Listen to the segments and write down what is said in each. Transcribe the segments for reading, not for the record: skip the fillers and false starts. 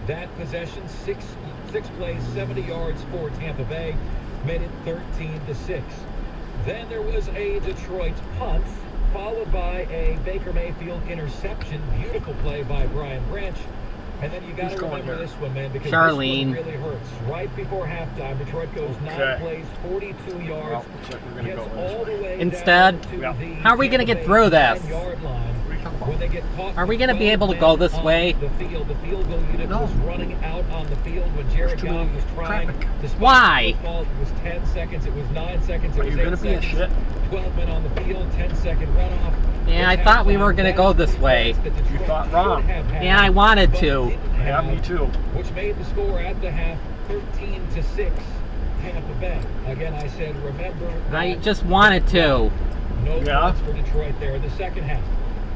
That possession, six plays, 70 yards for Tampa Bay, made it 13-6. Then there was a Detroit punt, followed by a Baker Mayfield interception. Beautiful play by Brian Branch. And then you got to remember this one, man, because Charlene. this one really hurts. Right before halftime, Detroit goes 9 plays, 42 yards. Gets all the way Instead, down to the how are we going to get through this? 10-yard line. When they get caught, are we going to be able to go this way? The field goal unit was running out on the field when Jared Goff was trying to spike Why? the football. It was 10 seconds. It was 9 seconds. It was 8 seconds. 12 men on the field. 10-second runoff. Yeah, I thought we were going to go this way. You thought wrong. Yeah, I wanted to. Yeah, me too. Which made the score at the half 13-6. Tampa Bay. Again, I said, remember. I just wanted to. No points for Detroit there in the second half.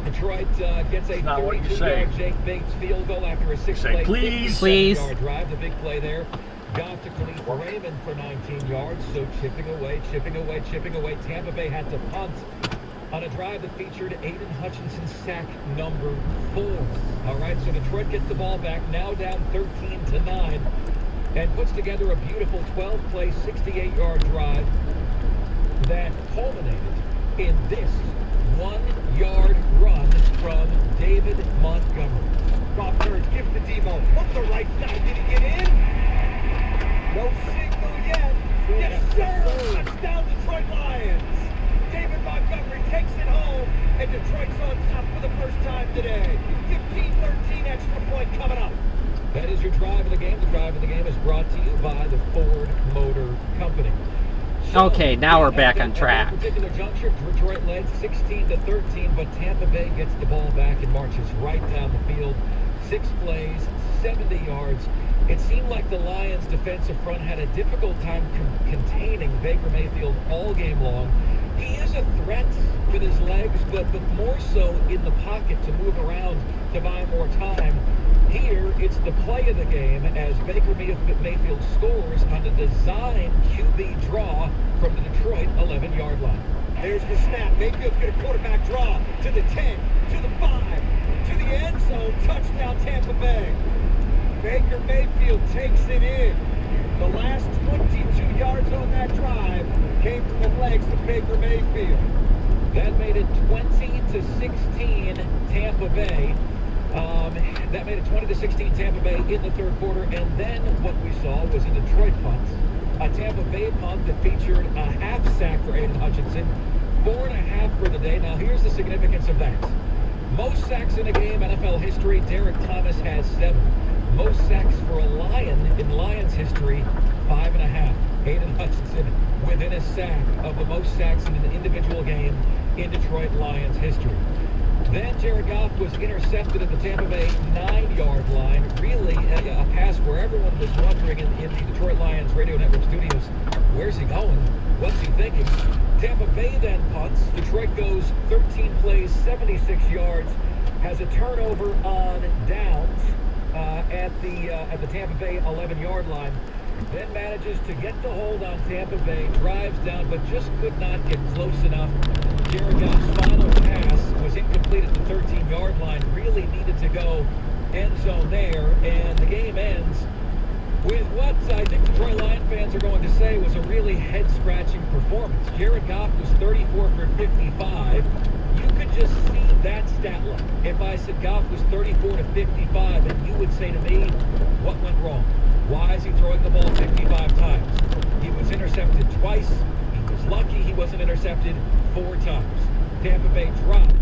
Detroit gets a 32-yard Jake Bates field goal after a 6-play, 57-yard drive. The big play there. Got to Khalif Raymond for 19 yards. So chipping away. Tampa Bay had to punt on a drive that featured Aiden Hutchinson's sack number 4. All right, so Detroit gets the ball back, now down 13-9, and puts together a beautiful 12-play, 68-yard drive that culminated in this 1-yard run from David Montgomery. Bob Bird gives to Debo. Up the right side. Did he get in? No signal yet. Yes, sir. Touchdown, Detroit Lions. David Montgomery takes it home, and Detroit's on top for the first time today. 15-13 extra point coming up. That is your drive of the game. The drive of the game is brought to you by the Ford Motor Company. Okay, now we're back on track. At that particular juncture, Detroit led 16-13, but Tampa Bay gets the ball back and marches right down the field. 6 plays, 70 yards. It seemed like the Lions' defensive front had a difficult time containing Baker Mayfield all game long. He is a threat with his legs, but more so in the pocket to move around to buy more time. Here, it's the play of the game as Baker Mayfield scores on a design QB draw from the Detroit 11-yard line. There's the snap. Mayfield's got a quarterback draw to the 10, to the 5, to the end zone. Touchdown, Tampa Bay. Baker Mayfield takes it in. The last 22 yards on that drive came from the legs of Baker Mayfield. That made it 20-16 Tampa Bay. That made it 20-16 Tampa Bay in the third quarter. And then what we saw was a Detroit punt. A Tampa Bay punt that featured a half sack for Aiden Hutchinson. 4.5 for the day. Now here's the significance of that. Most sacks in a game, NFL history, Derek Thomas has 7. Most sacks for a Lion in Lions history, 5.5. Aiden Hutchinson within a sack of the most sacks in an individual game in Detroit Lions history. Then Jared Goff was intercepted at the Tampa Bay 9-yard line. Really a pass where everyone was wondering in the Detroit Lions Radio Network studios, where's he going? What's he thinking? Tampa Bay then punts. Detroit goes 13 plays, 76 yards, has a turnover on downs at the Tampa Bay 11-yard line. Then manages to get the hold on Tampa Bay, drives down, but just could not get close enough. Jared Goff's final pass was incomplete at the 13-yard line. Really needed to go end zone there, and the game ends with what I think Detroit Lion fans are going to say was a really head-scratching performance. Jared Goff was 34 for 55. You could just see that stat line. If I said Goff was 34 to 55, and you would say to me, what went wrong? Why is he throwing the ball 55 times? He was intercepted twice. He was lucky he wasn't intercepted 4 times. Tampa Bay dropped 2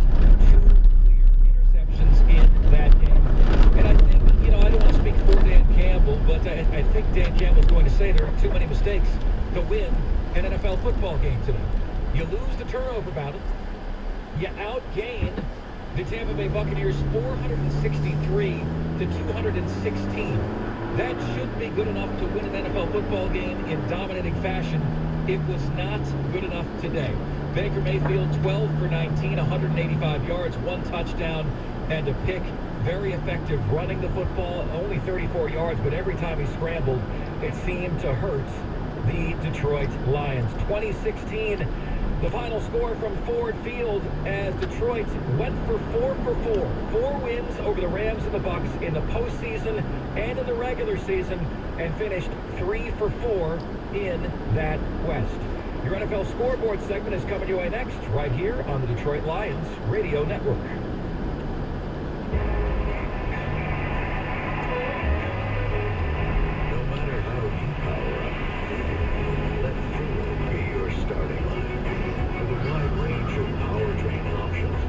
clear interceptions in that game. And I think, I don't want to speak for Dan Campbell, but I think Dan Campbell's going to say there are too many mistakes to win an NFL football game today. You lose the turnover battle. You outgain the Tampa Bay Buccaneers 463 to 216. That should be good enough to win an NFL football game in dominating fashion. It was not good enough today. Baker Mayfield, 12 for 19, 185 yards, 1 touchdown, and a pick. Very effective running the football, only 34 yards, but every time he scrambled, it seemed to hurt the Detroit Lions. 2016, The final score from Ford Field as Detroit went for 4 for 4. 4 wins over the Rams and the Bucks in the postseason and in the regular season, and finished 3 for 4 in that West. Your NFL Scoreboard segment is coming your way next, right here on the Detroit Lions Radio Network. No matter how you power up, let Ford be your starting line. With a wide range of powertrain options,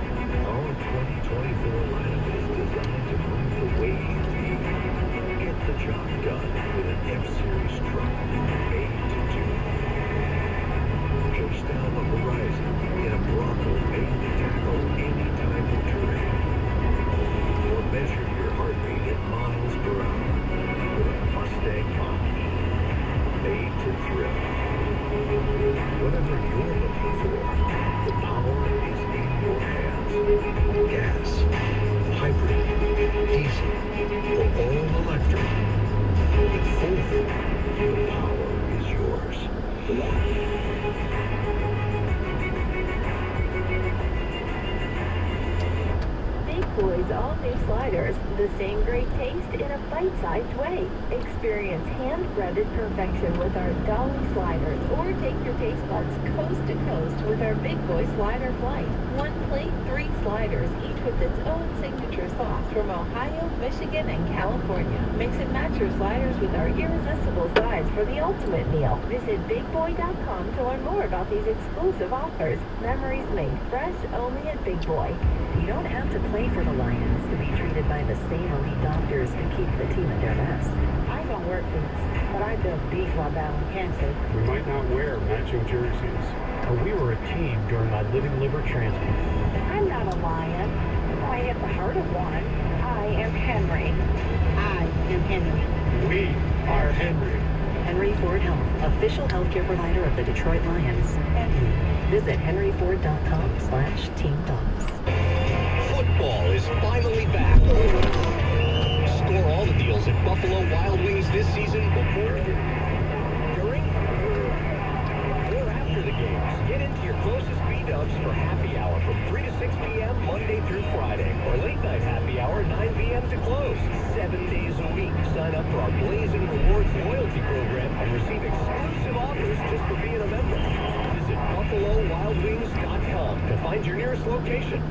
our 2024 lineup is designed to move the way you need. Get the job done with an F-Series truck made to do. Chase down the horizon in a Bronco made to tackle any type of terrain. Or measure your heartbeat in miles per hour with a Mustang Mach-E made to thrill. Whatever you're looking for, the power is in your hands. Gas, hybrid, diesel, or all electric. With Ford, the power is yours. Big Boy's all-new sliders, the same great taste in a bite-sized way. Experience hand-breaded perfection with our Dolly sliders, or take your taste buds coast to coast with our Big Boy slider flight. 1 plate, 3 sliders, each with its own signature sauce from Ohio, Michigan, and California. Mix and match your sliders with our irresistible sides for the ultimate meal. Visit BigBoy.com to learn more about these exclusive offers. Memories made fresh only at Big Boy. You don't have to play for the Lions to be treated by the same elite doctors who keep the team at their best. I don't work for this, but I built beef while battling cancer. We might not wear matching jerseys, but we were a team during my living liver transplant. I'm not a lion, but I am the heart of one. I am Henry. I am Henry. We are Henry. Henry Ford Health, official healthcare provider of the Detroit Lions. Henry. Visit henryford.com/teamdogs. Football is finally back. Score all the deals at Buffalo Wild Wings this season before, during, or after the games. Get into your closest B-dubs for happy hour from 3 to 6 p.m. Monday through Friday, or late night happy hour 9 p.m. to close. 7 days a week. Sign up for our Blazing Rewards loyalty program and receive exclusive offers just for being a member. Visit BuffaloWildWings.com to find your nearest location.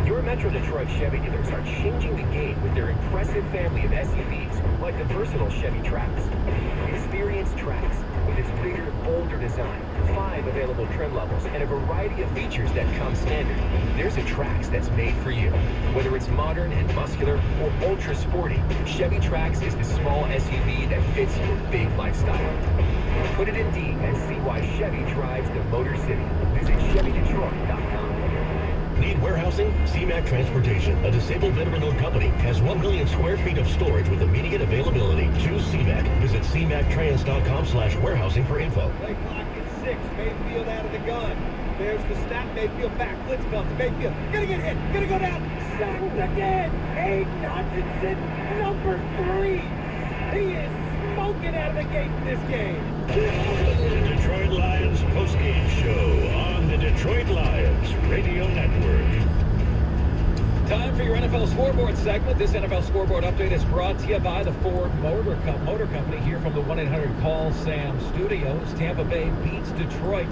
Your Metro Detroit Chevy dealers are changing the game with their impressive family of SUVs, like the versatile Chevy Trax. Experience Trax with its bigger, bolder design, 5 available trim levels, and a variety of features that come standard. There's a Trax that's made for you. Whether it's modern and muscular or ultra sporty, Chevy Trax is the small SUV that fits your big lifestyle. Put it in D and see why Chevy drives the Motor City. Visit ChevyDetroit.com. Need warehousing? CMAC Transportation, a disabled veteran-owned company, has 1 million square feet of storage with immediate availability. Choose CMAC. Visit CMACtrans.com/warehousing for info. Play clock at 6. Mayfield out of the gun. There's the snap. Mayfield back. Blitz comes. Mayfield gonna get hit. Gonna go down. Sacked again. Aiden Hutchinson, number 3. He is smoking out of the gate in this game. The Detroit Lions postgame show on the Detroit Lions Radio Network. Time for your NFL Scoreboard segment. This NFL Scoreboard update is brought to you by the Ford Motor Company here from the 1-800-CALL-SAM studios. Tampa Bay beats Detroit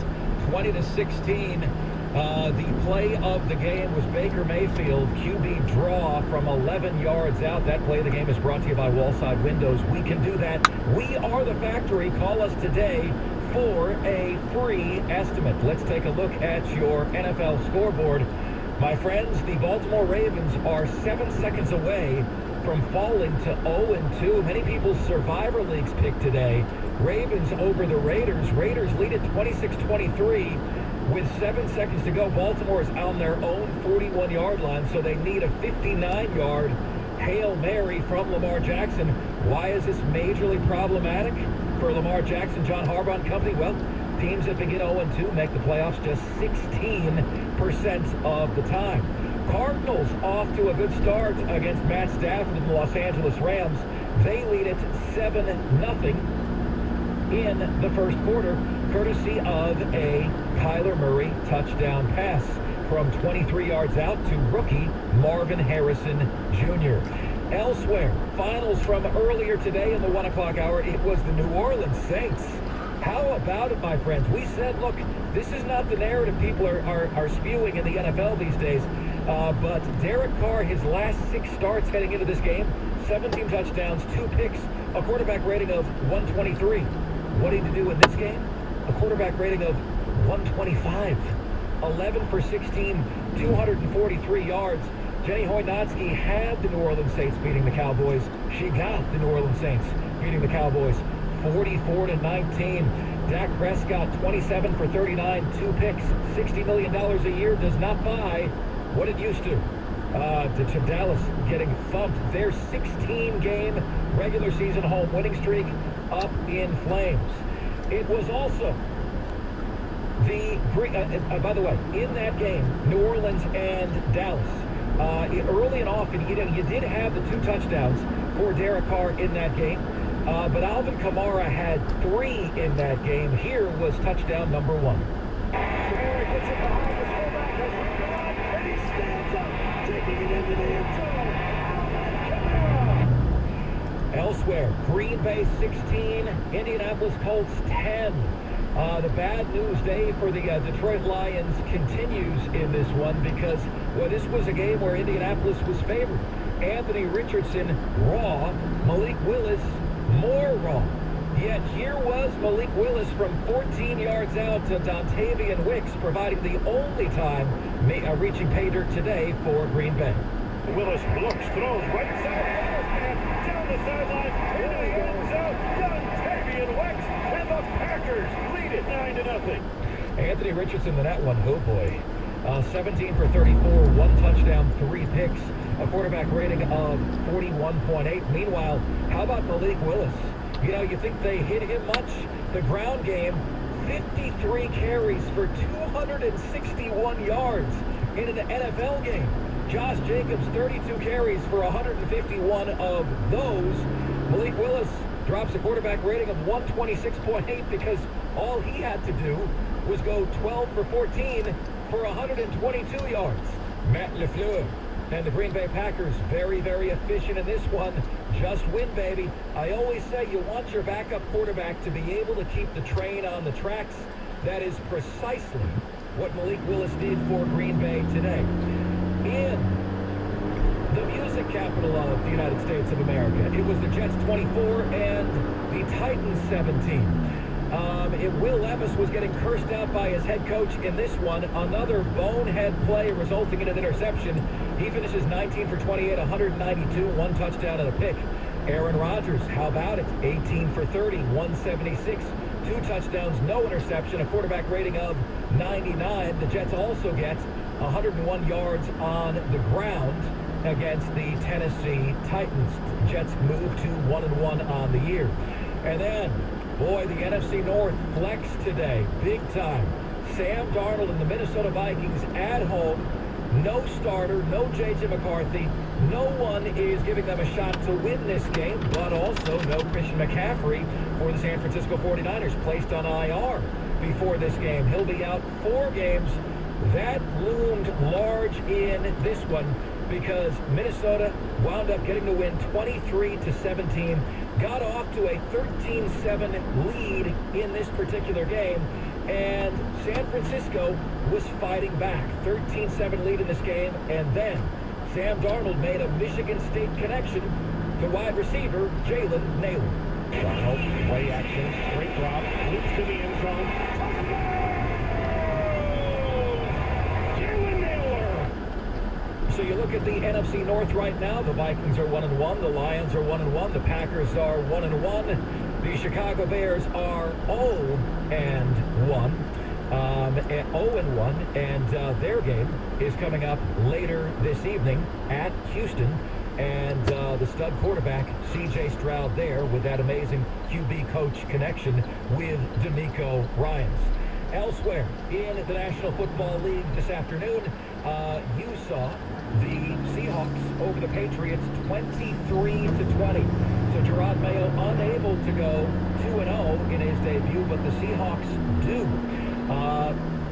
20-16. The play of the game was Baker Mayfield, QB draw from 11 yards out. That play of the game is brought to you by Wallside Windows. We can do that. We are the factory. Call us today for a free estimate. Let's take a look at your NFL scoreboard. My friends, the Baltimore Ravens are 7 seconds away from falling to 0-2. Many people's Survivor Leagues pick today. Ravens over the Raiders. Raiders lead at 26-23. With 7 seconds to go, Baltimore is on their own 41-yard line, so they need a 59-yard Hail Mary from Lamar Jackson. Why is this majorly problematic for Lamar Jackson, John Harbaugh and company? Well, teams that begin 0-2 make the playoffs just 16% of the time. Cardinals off to a good start against Matt Stafford and the Los Angeles Rams. They lead it 7-0 in the first quarter. courtesy of a Kyler Murray touchdown pass from 23 yards out to rookie Marvin Harrison Jr. Elsewhere, finals from earlier today in the 1 o'clock hour, it was the New Orleans Saints. How about it, my friends? We said, look, this is not the narrative people are spewing in the NFL these days. But Derek Carr, his last 6 starts heading into this game, 17 touchdowns, 2 picks, a quarterback rating of 123. What did he do in this game? A quarterback rating of 125. 11 for 16, 243 yards. Jenny Hoynotsky had the New Orleans Saints beating the Cowboys. She got the New Orleans Saints beating the Cowboys 44-19. Dak Prescott, 27 for 39, 2 picks, $60 million a year does not buy what it used to. To Dallas getting thumped. Their 16-game regular season home winning streak up in flames. It was also the by the way, in that game, New Orleans and Dallas, early and often, you did have the 2 touchdowns for Derek Carr in that game, but Alvin Kamara had 3 in that game. Here was touchdown number 1. Kamara gets it behind the fullback as we go out, and he stands up, taking it into the end zone. Alvin Kamara. Elsewhere, Green Bay 16, Indianapolis Colts 10. The bad news day for the Detroit Lions continues in this one because, well, this was a game where Indianapolis was favored. Anthony Richardson raw, Malik Willis more raw. Yet here was Malik Willis from 14 yards out to Dontavian Wicks, providing the only time reaching pay dirt today for Green Bay. Willis looks, throws right side, down the sideline, into the end zone, Dontavian Wicks, and the Packers lead it 9-0. Anthony Richardson in that one, oh boy. 17 for 34, 1 touchdown, 3 picks, a quarterback rating of 41.8. Meanwhile, how about Malik Willis? You know, you think they hit him much? The ground game, 53 carries for 261 yards in an NFL game. Josh Jacobs, 32 carries for 151 of those. Malik Willis drops a quarterback rating of 126.8 because all he had to do was go 12 for 14 for 122 yards. Matt LaFleur and the Green Bay Packers very, very efficient in this one. Just win, baby. I always say you want your backup quarterback to be able to keep the train on the tracks. That is precisely what Malik Willis did for Green Bay today. In the music capital of the United States of America, it was the Jets 24 and the Titans 17. Will Levis was getting cursed out by his head coach in this one. Another bonehead play resulting in an interception. He finishes 19 for 28, 192, 1 touchdown and a pick. Aaron Rodgers, how about it? 18 for 30, 176, 2 touchdowns, no interception, a quarterback rating of 99. The Jets also get 101 yards on the ground against the Tennessee Titans. Jets move to 1-1 on the year. And then, boy, the NFC North flexed today, big time. Sam Darnold and the Minnesota Vikings at home. No starter, no J.J. McCarthy. No one is giving them a shot to win this game, but also no Christian McCaffrey for the San Francisco 49ers, placed on IR before this game. He'll be out 4 games. That loomed large in this one because Minnesota wound up getting the win 23-17, got off to a 13-7 lead in this particular game, and San Francisco was fighting back. 13-7 lead in this game, and then Sam Darnold made a Michigan State connection to wide receiver Jalen Nailor. Darnold, play action, straight drop, loops to the end zone. So you look at the NFC North right now. The Vikings are 1-1. The Lions are 1-1. The Packers are 1-1. The Chicago Bears are 0-1. 0-1. And their game is coming up later this evening at Houston. And the stud quarterback, C.J. Stroud, there with that amazing QB coach connection with DeMeco Ryans. Elsewhere in the National Football League this afternoon, you saw the Seahawks over the Patriots 23-20. So Gerard Mayo unable to go 2-0 in his debut, but the Seahawks do.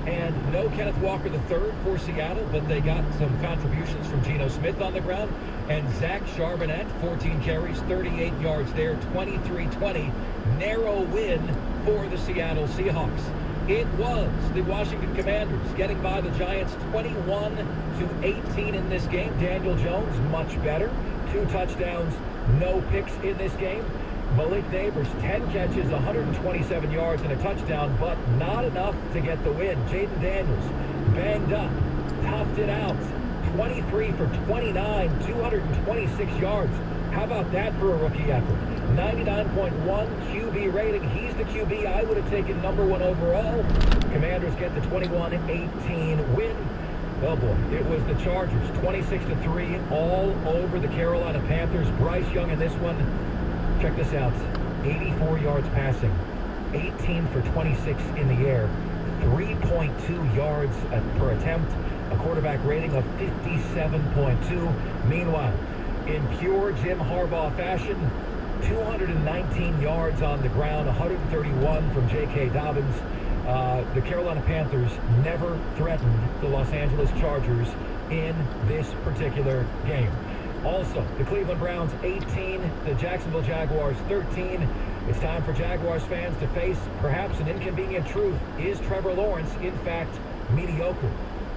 And no Kenneth Walker III for Seattle, but they got some contributions from Geno Smith on the ground. And Zach Charbonnet, 14 carries, 38 yards there, 23-20. Narrow win for the Seattle Seahawks. It was the Washington Commanders getting by the Giants 21-18 in this game. Daniel Jones, much better. 2 touchdowns, no picks in this game. Malik Neighbors, 10 catches, 127 yards and a touchdown, but not enough to get the win. Jaden Daniels, banged up, toughed it out. 23 for 29, 226 yards. How about that for a rookie effort? 99.1 QB rating. He's the QB I would have taken #1 overall. Commanders get the 21-18 win. Oh boy, it was the Chargers, 26-3, all over the Carolina Panthers. Bryce Young in this one, check this out, 84 yards passing, 18 for 26 in the air, 3.2 yards per attempt, a quarterback rating of 57.2. Meanwhile, in pure Jim Harbaugh fashion, 219 yards on the ground, 131 from J.K. Dobbins. The Carolina Panthers never threatened the Los Angeles Chargers in this particular game. Also, the Cleveland Browns 18, the Jacksonville Jaguars 13. It's time for Jaguars fans to face perhaps an inconvenient truth. Is Trevor Lawrence, in fact, mediocre?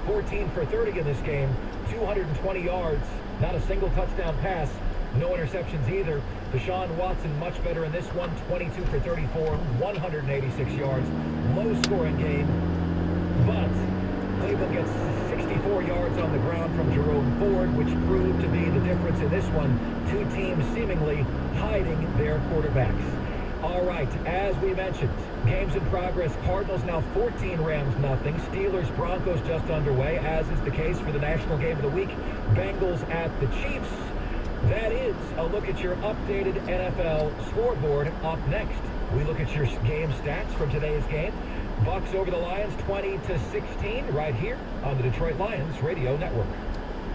14 for 30 in this game, 220 yards, not a single touchdown pass, no interceptions either. Deshaun Watson much better in this one, 22 for 34, 186 yards, low-scoring game. But Cleveland gets 64 yards on the ground from Jerome Ford, which proved to be the difference in this one. 2 teams seemingly hiding their quarterbacks. All right, as we mentioned, games in progress. Cardinals now 14, Rams nothing. Steelers, Broncos just underway, as is the case for the National Game of the Week. Bengals at the Chiefs. That is a look at your updated NFL scoreboard. Up next, we look at your game stats from today's game. Bucks over the Lions 20-16 right here on the Detroit Lions Radio Network.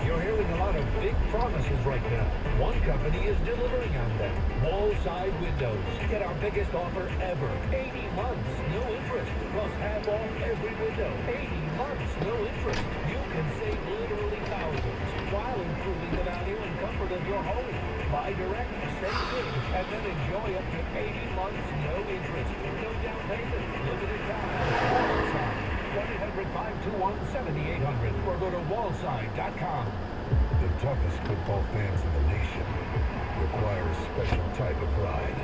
You're hearing a lot of big promises right now. One company is delivering on them. Wall-side windows. Get our biggest offer ever. 80 months, no interest. Plus half off every window. 80 months, no interest. You can save literally thousands while improving the value and comfort of your home. Buy direct, save big, and then enjoy up to 80 months, no interest. No down payment. Limited time. Wallside. 1-800-521-7800 or go to wallside.com. The toughest football fans in the nation require a special type of ride.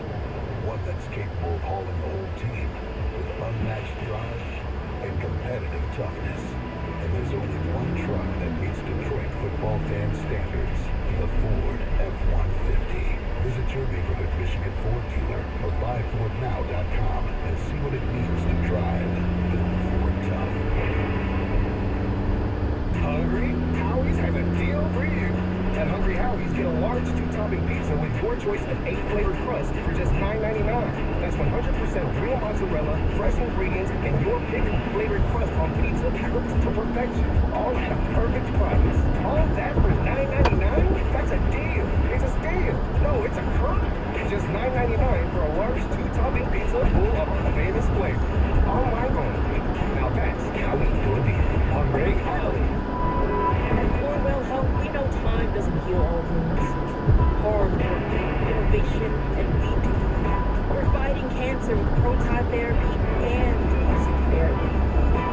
One that's capable of hauling the whole team with unmatched drive and competitive toughness. And there's only one truck that meets Detroit football fan standards, the Ford F-150. Visit your neighborhood Michigan Ford dealer or buyfordnow.com and see what it means to drive the Ford Tough. Hungry? Howie's has a deal for you. At Hungry Howie's, get a large 2-topping pizza with your choice of 8 flavored crust for just $9.99. That's 100% real mozzarella, fresh ingredients, and your pick of flavored crust on pizza cooked to perfection. All at a perfect price. All that for $9.99? That's a deal. It's a steal. No, it's a crime. It's just $9.99 for a large 2-topping pizza full of our famous flavors. All my only. Now that's Howie for a deal. Hungry Howie. At Corewell Health, we know time doesn't heal all wounds. Hard work, innovation, and we do. We're fighting cancer with proton therapy and music therapy.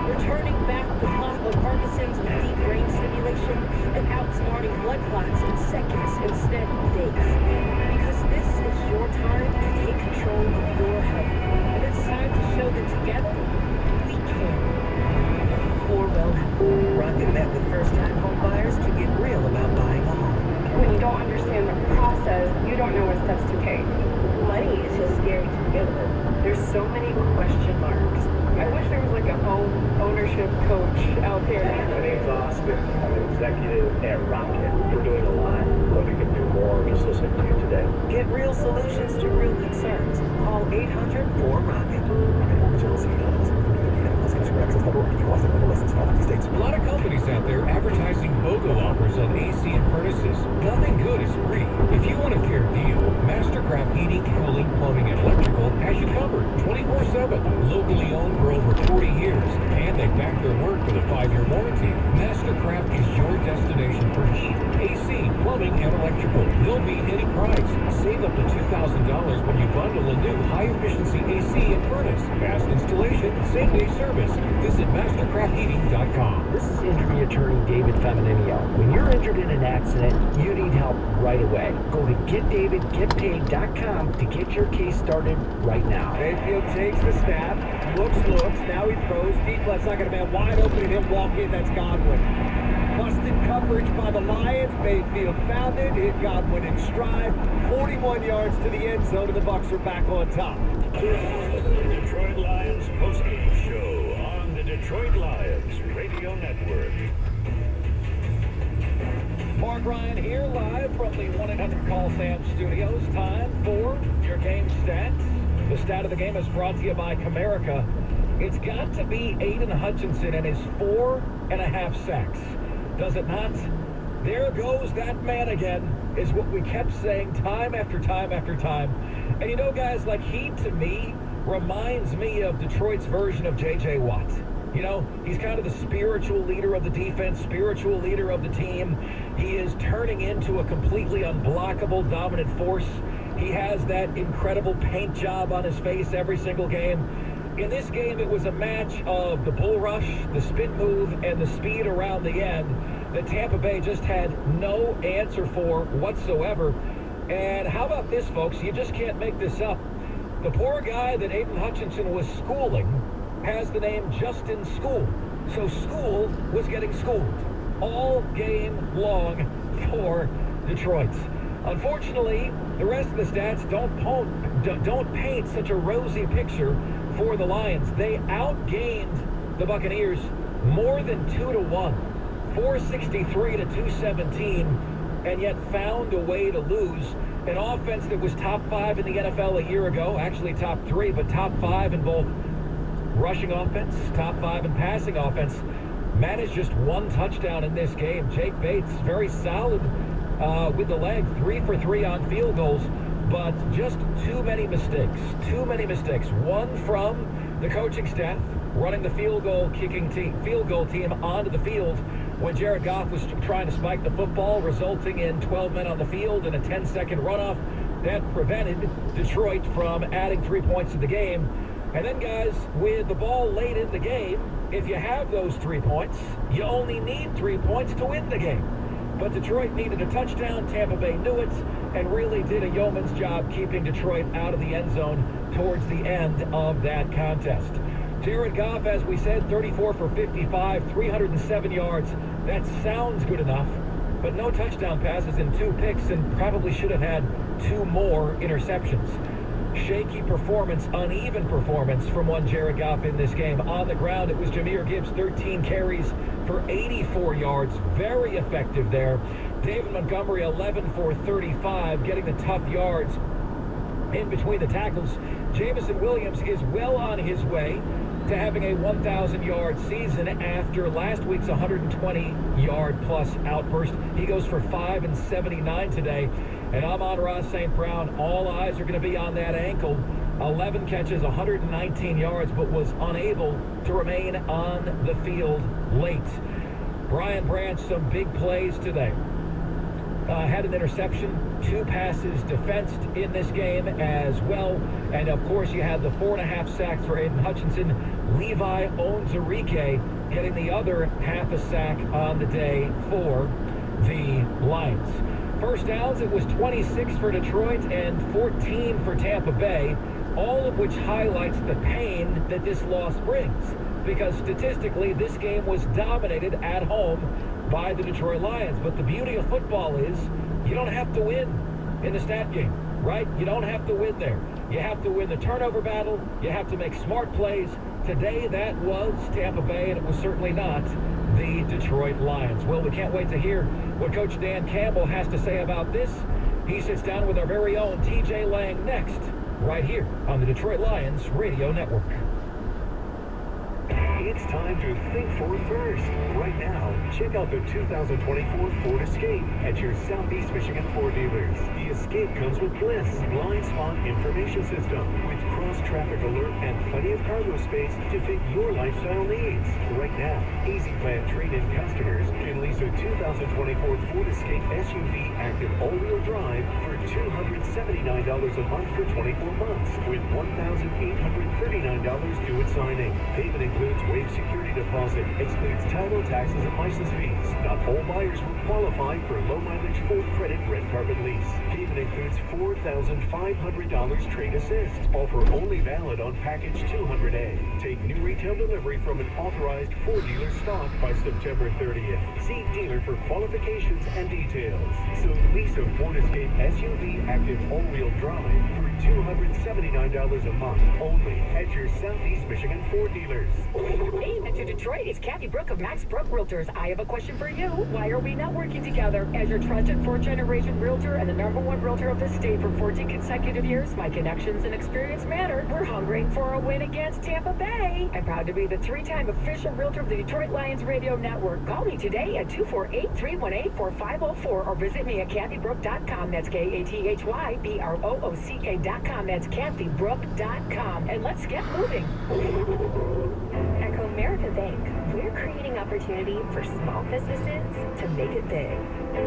We're turning back the clock of Parkinson's with deep brain stimulation and outsmarting blood clots in seconds instead of days. Because this is your time to take control of your health. And it's time to show that together, we can. Corewell Health. Rocket met with first-time home buyers to get real about buying a home. When you don't understand the process, you don't know what steps to take. Money is just scary to begin with. There's so many question marks. I wish there was like a home ownership coach out there. My name's Austin. I'm an executive at Rocket. We're doing a lot, but we can do more. Just listen to you today. Get real solutions to real concerns. Call 800-4ROCKET. A lot of companies out there advertising BOGO offers on AC and furnace services. Nothing good is free. If you want a fair deal, Mastercraft Heating, Cooling, Plumbing, and Electrical has you covered 24/7. Locally owned for over 40 years, and they back their work with a 5-year warranty. Mastercraft is your destination for heat, AC, plumbing, and electrical. They'll beat any price. Save up to $2,000 when you bundle a new high-efficiency AC and furnace. Fast installation, same-day service. Visit MastercraftHeating.com. This is injury attorney David Femininio. When you're injured in an accident, you need help right away. Go to GetDavidGetPaid.com to get your case started right now. Mayfield takes the snap, looks, now he throws, deep left side, got a man wide open, and he'll walk in, that's Godwin. Busted coverage by the Lions, Mayfield found it, hit Godwin in stride, 41 yards to the end zone, and the Bucs are back on top. The Detroit Lions postgame show on the Detroit Lions Radio Network. Mark Ryan here, live from the 1-800-CALL-SAM studios. Time for your game stat. The stat of the game is brought to you by Comerica. It's got to be Aiden Hutchinson and his 4.5 sacks. Does it not? There goes that man again, is what we kept saying time after time after time. And you know, guys, like, he, to me, reminds me of Detroit's version of J.J. Watt. You know, he's kind of the spiritual leader of the defense, spiritual leader of the team. He is turning into a completely unblockable, dominant force. He has that incredible paint job on his face every single game. In this game, it was a match of the bull rush, the spin move, and the speed around the end that Tampa Bay just had no answer for whatsoever. And how about this, folks? You just can't make this up. The poor guy that Aiden Hutchinson was schooling has the name Justin School. So School was getting schooled all game long for Detroit. Unfortunately, the rest of the stats don't paint such a rosy picture for the Lions. They outgained the Buccaneers more than 2-1, 463-217, and yet found a way to lose. An offense that was top 5 in the NFL a year ago, actually top 3, but top 5 in both rushing offense, top 5 in passing offense, managed just 1 touchdown in this game. Jake Bates, very solid with the leg, 3 for 3 on field goals, but just too many mistakes. One from the coaching staff, running the field goal team onto the field when Jared Goff was trying to spike the football, resulting in 12 men on the field and a 10-second runoff that prevented Detroit from adding 3 points to the game. And then, guys, with the ball late in the game, if you have those 3 points, you only need 3 points to win the game. But Detroit needed a touchdown. Tampa Bay knew it and really did a yeoman's job keeping Detroit out of the end zone towards the end of that contest. Jared Goff, as we said, 34 for 55, 307 yards. That sounds good enough, but no touchdown passes and 2 picks, and probably should have had 2 more interceptions. Shaky performance, uneven performance from one Jared Goff in this game. On the ground, it was Jahmyr Gibbs, 13 carries for 84 yards. Very effective there. David Montgomery, 11 for 35, getting the tough yards in between the tackles. Jameson Williams is well on his way to having a 1,000-yard season after last week's 120-yard-plus outburst. He goes for 5 and 79 today. And Amon-Ra St. Brown, all eyes are going to be on that ankle. 11 catches, 119 yards, but was unable to remain on the field late. Brian Branch, some big plays today. Had an interception, 2 passes defensed in this game as well. And, of course, you had the 4.5 sacks for Aiden Hutchinson. Levi Onwuzurike getting the other half a sack on the day for the Lions. First downs, it was 26 for Detroit and 14 for Tampa Bay, all of which highlights the pain that this loss brings. Because statistically, this game was dominated at home by the Detroit Lions. But the beauty of football is you don't have to win in the stat game, right? You don't have to win there. You have to win the turnover battle. You have to make smart plays. Today, that was Tampa Bay, and it was certainly not the Detroit Lions. Well, we can't wait to hear what Coach Dan Campbell has to say about this. He sits down with our very own TJ Lang next, right here on the Detroit Lions Radio Network. It's time to think Ford first. Right now, check out the 2024 Ford Escape at your Southeast Michigan Ford dealers. The Escape comes with Bliss blind spot information system with cross-traffic alert and plenty of cargo space to fit your lifestyle needs. Right now, Easy Plan trade-in customers can lease a 2024 Ford Escape SUV active all-wheel drive for $279 a month for 24 months with $1,839 due at signing. Payment includes waived security deposit, excludes title, taxes, and license fees. Not all buyers will qualify for low-mileage Ford credit red carpet lease. Payment includes $4,500 trade assist. Offer only valid on package 200A. Take new retail delivery from an authorized Ford dealer stock by September 30th. See dealer for qualifications and details. So lease a Ford Escape SUV active all-wheel drive for $279 a month only at your Southeast Michigan Ford dealers. Hey, Metro Detroit, it's Kathy Brooke of Max Brooke Realtors. I have a question for you. Why are we not working together? As your trusted fourth-generation realtor and the #1 realtor of this state for 14 consecutive years, my connections and experience matter. We're hungering for a win against Tampa Bay. I'm proud to be the 3-time official realtor of the Detroit Lions Radio Network. Call me today at 248-318-4504 or visit me at KathyBrooke.com. That's KathyBroock.com. That's KathyBrooke.com. And let's get moving. At Comerica Bank, we're creating opportunity for small businesses to make it big.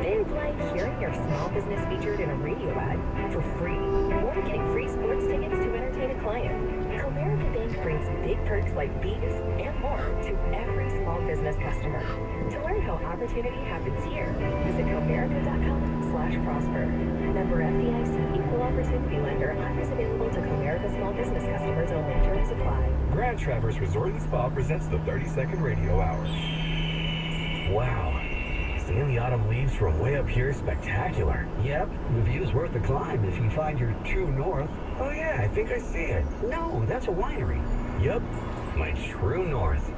Things like hearing your small business featured in a radio ad for free, or getting free sports tickets to entertain a client. Comerica Bank brings big perks like these and more to every small business customer. To learn how opportunity happens here, visit Comerica.com/prosper. Member FDIC Equal Opportunity Lender. Offers available to Comerica small business customers only. Terms apply. Grand Traverse Resort and Spa presents the 30-second radio hour. Wow. Seeing the autumn leaves from way up here is spectacular. Yep, the view's worth the climb if you find your true north. Oh yeah, I think I see it. No, that's a winery. Yep, my true north.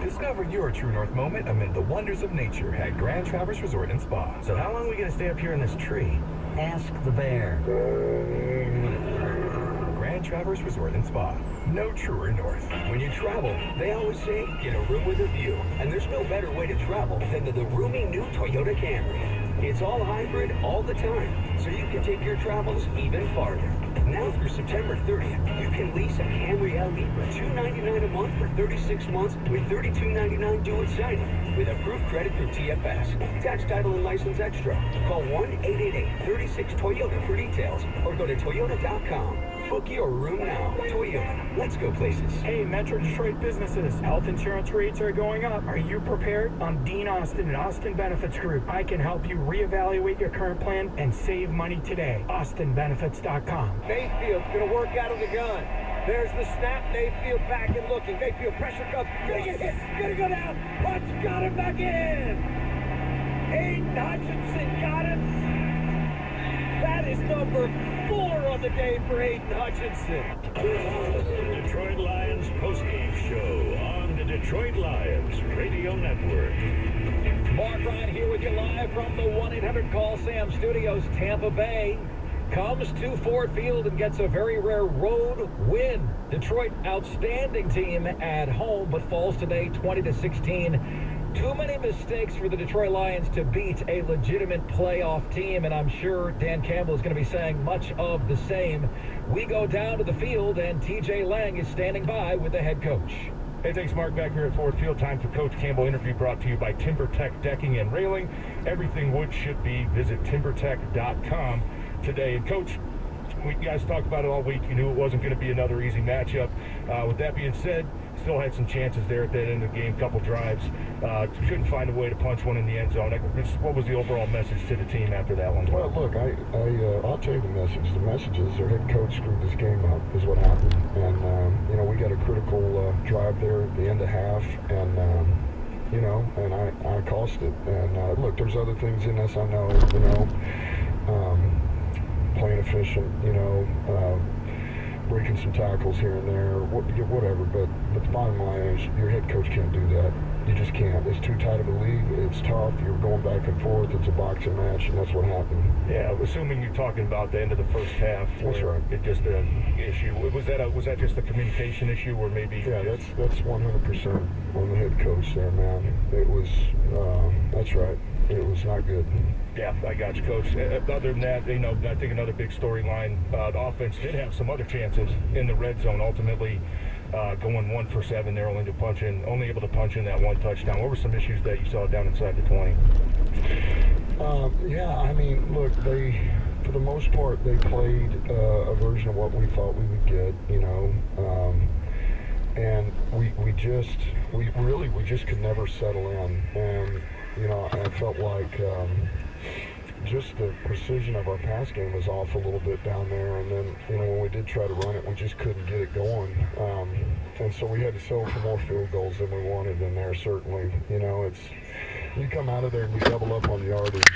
Discover your true north moment amid the wonders of nature at Grand Traverse Resort and Spa. So how long are we going to stay up here in this tree? Ask the bear. Grand Traverse Resort and Spa. No truer north. When you travel, they always say, get a room with a view. And there's no better way to travel than to the roomy new Toyota Camry. It's all hybrid all the time, so you can take your travels even farther. Now through September 30th, you can lease a Camry LE for $299 a month for 36 months with $32.99 due at signing with approved credit through TFS. Tax, title, and license extra. Call 1-888-36-TOYOTA for details or go to Toyota.com. Book your room now. Toyota. Let's go places. Hey, Metro Detroit businesses. Health insurance rates are going up. Are you prepared? I'm Dean Austin at Austin Benefits Group. I can help you reevaluate your current plan and save money today. AustinBenefits.com. Mayfield's going to work out of the gun. There's the snap. Mayfield back and looking. Mayfield pressure comes. Gonna get hit. Gonna go down. Watch, got him back in. Aiden Hutchinson got him. That is number 4 on the day for Aiden Hutchinson. The Detroit Lions postgame show on the Detroit Lions Radio Network. Mark Ryan here with you live from the 1-800-CALL-SAM Studios. Tampa Bay comes to Ford Field and gets a very rare road win. Detroit, outstanding team at home, but falls today 20-16. Too many mistakes for the Detroit Lions to beat a legitimate playoff team, and I'm sure Dan Campbell is going to be saying much of the same. We go down to the field, and TJ Lang is standing by with the head coach. Hey, thanks, Mark. Back here at Ford Field. Time for Coach Campbell interview brought to you by TimberTech Decking and Railing. Everything wood should be. Visit TimberTech.com today. And, Coach, we guys talked about it all week. You knew it wasn't going to be another easy matchup. With that being said, still had some chances there at that end of the game, couple drives. Couldn't find a way to punch one in the end zone. What was the overall message to the team after that one? Well, look, I'll tell you the message. The message is their head coach screwed this game up, is what happened. And, we got a critical drive there at the end of half, and, and I cost it. And, look, there's other things in this, I know, playing efficient, breaking some tackles here and there, whatever. But the bottom line is your head coach can't do that. You just can't. It's too tight of a league. It's tough. You're going back and forth. It's a boxing match, and that's what happened. Yeah, assuming you're talking about the end of the first half. That's right. It just an issue. Was that just a communication issue, or maybe? Yeah, that's 100% on the head coach there, man. It was. That's right. It was not good. Yeah, I got you, Coach. Other than that, I think another big storyline. The offense did have some other chances in the red zone. Ultimately, going 1 for 7 there, only able to punch in that one touchdown. What were some issues that you saw down inside the 20? Yeah, I mean, look, for the most part, they played a version of what we thought we would get, and we just could never settle in. And I felt like just the precision of our pass game was off a little bit down there, and then when we did try to run it, we just couldn't get it going, and so we had to settle for more field goals than we wanted in there. Certainly, you come out of there and you double up on yardage,